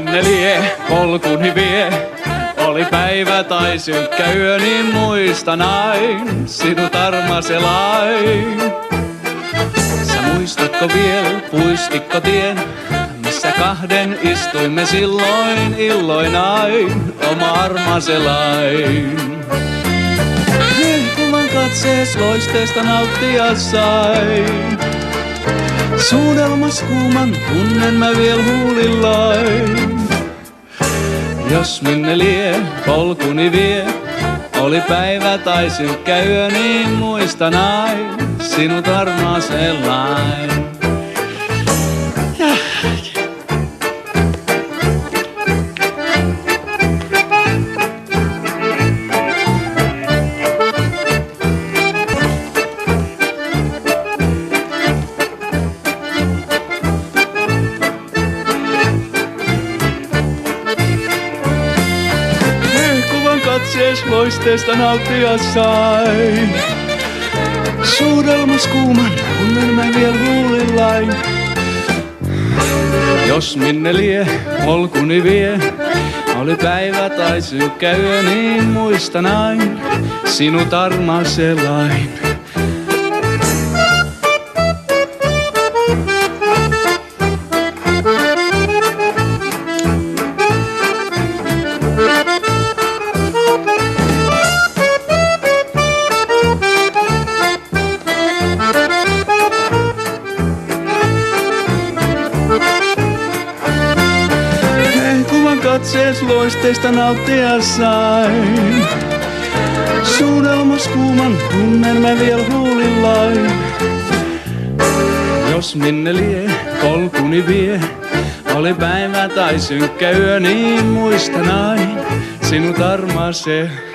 minne lie polkuni vie. Oli päivä tai synkkä yö, niin muistan ain sinut armaselain. Sä muistatko viel puistikkotien, missä kahden istuimme silloin illoin ain, oma armaselain. Kuvan katsees loisteesta nauttia sain. Suudelmas kuuman tunnen mä viel huulillain. Jos minne lie polkuni vie, oli päivä tai synkkä yö, niin muistan ain sinut armaaselain. Katsees loisteesta nauttia sain. Suudelmas kuuman tunnen mä viel huulillain. Jos minne lie polkuni vie, oli päivä tai synkkä yö, niin muistan ain sinut armaaselain. Katsees loisteista nauttia sain. Suudelmas kuuman tunnen mä viel huulillain. Jos minne lie polkuni vie, oli päivä tai synkkä yö, niin muistan ain sinut armaaselain.